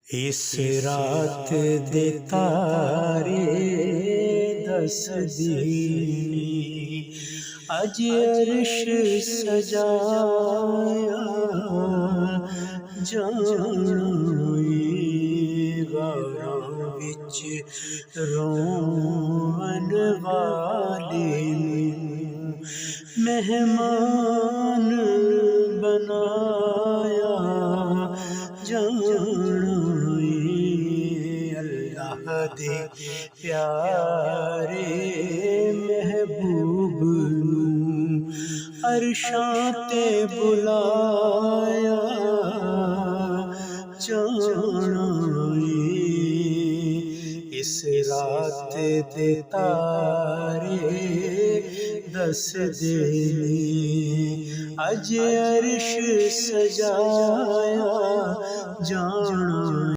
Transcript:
इस रात दे तारे दस दी अज अर्श सजाया जाना गारां विच रोवन वाले मेहमान बनाया जाना अल्लाह दे प्यारे महबूब नू अरशां ते बुलाया जाना इस रात दे तारे दस दे अज अर्श सजाया जाना।